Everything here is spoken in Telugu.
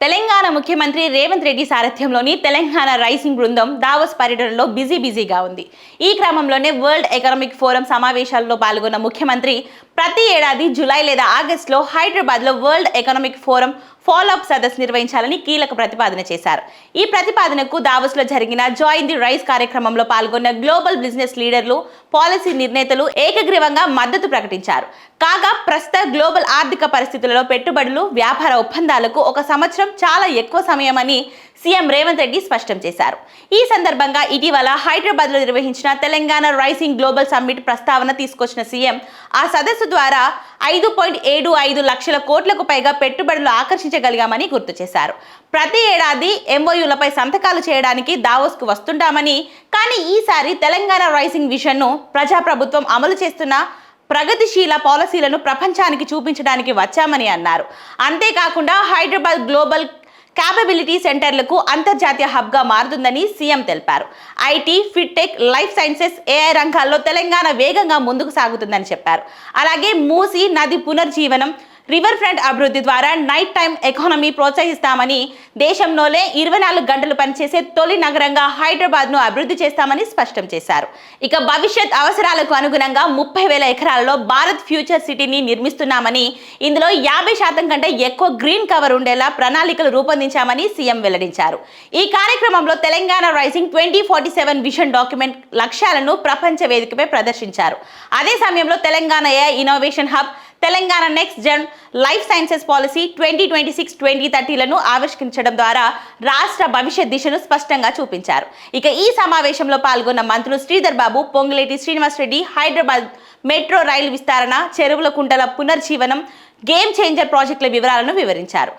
తెలంగాణ ముఖ్యమంత్రి రేవంత్ రెడ్డి సారథ్యంలోని తెలంగాణ రైసింగ్ బృందం దావోస్ పర్యటనలో బిజీగా ఉంది. ఈ క్రమంలోనే వరల్డ్ ఎకనామిక్ ఫోరం సమావేశాల్లో పాల్గొన్న ముఖ్యమంత్రి ప్రతి ఏడాది జూలై లేదా ఆగస్టులో హైదరాబాద్లో వరల్డ్ ఎకనామిక్ ఫోరం ఫాలోఅప్ సదస్సు నిర్వహించాలని కీలక ప్రతిపాదన చేశారు. ఈ ప్రతిపాదనకు దావోస్లో జరిగిన జాయిన్ ది రైస్ కార్యక్రమంలో పాల్గొన్న గ్లోబల్ బిజినెస్ లీడర్లు, పాలసీ నిర్ణేతలు ఏకగ్రీవంగా మద్దతు ప్రకటించారు. కాగా ప్రస్తుత గ్లోబల్ ఆర్థిక పరిస్థితులలో పెట్టుబడులు, వ్యాపార ఒప్పందాలకు ఒక సంవత్సరం చాలా ఎక్కువ సమయమని సీఎం రేవంత్ రెడ్డి స్పష్టం చేశారు. ఈ సందర్భంగా ఇటీవల హైదరాబాద్లో నిర్వహించిన తెలంగాణ రైసింగ్ గ్లోబల్ సమ్మిట్ ప్రస్తావన తీసుకొచ్చిన సీఎం ఆ సదస్సు ద్వారా 5.75 లక్షల కోట్లకు పైగా పెట్టుబడులు ఆకర్షించగలిగామని గుర్తు చేశారు. ప్రతి ఏడాది ఎంఓయూలపై సంతకాలు చేయడానికి దావోస్కు వస్తుంటామని, కానీ ఈసారి తెలంగాణ రైసింగ్ విజన్ను ప్రజాప్రభుత్వం అమలు చేస్తున్న ప్రగతిశీల పాలసీలను ప్రపంచానికి చూపించడానికి వచ్చామని అన్నారు. అంతేకాకుండా హైదరాబాద్ గ్లోబల్ క్యాపబిలిటీ సెంటర్లకు అంతర్జాతీయ హబ్గా మారుతుందని సీఎం తెలిపారు. ఐటీ, ఫిట్టెక్, లైఫ్ సైన్సెస్, ఏఐ రంగాల్లో తెలంగాణ వేగంగా ముందుకు సాగుతుందని చెప్పారు. అలాగే మూసీ నది పునర్జీవనం, రివర్ ఫ్రంట్ అభివృద్ధి ద్వారా నైట్ టైం ఎకానమీ ప్రోత్సహిస్తామని, దేశంలోనే 24 గంటలు పనిచేసే తొలి నగరంగా హైదరాబాద్ను అభివృద్ధి చేస్తామని స్పష్టం చేశారు. ఇక భవిష్యత్ అవసరాలకు అనుగుణంగా 30,000 ఎకరాలలో భారత్ ఫ్యూచర్ సిటీని నిర్మిస్తున్నామని, ఇందులో 50% కంటే ఎక్కువ గ్రీన్ కవర్ ఉండేలా ప్రణాళికలు రూపొందించామని సీఎం వెల్లడించారు. ఈ కార్యక్రమంలో తెలంగాణ రైసింగ్ 2047 విజన్ డాక్యుమెంట్ లక్ష్యాలను ప్రపంచ వేదికపై ప్రదర్శించారు. అదే సమయంలో Telangana AI innovation hub, Telangana next gen life sciences policy 2026-2030లను ఆవిష్కరించడం ద్వారా రాష్ట్ర భవిష్యత్ దిశను స్పష్టంగా చూపించారు. ఇక ఈ సమావేశంలో పాల్గొన్న మంత్రులు శ్రీధర్ బాబు, పొంగులేటి శ్రీనివాస్ రెడ్డి హైదరాబాద్ మెట్రో రైలు విస్తరణ, చెరువుల కుంటల పునర్జీవనం, గేమ్ చేంజర్ ప్రాజెక్టుల వివరాలను వివరించారు.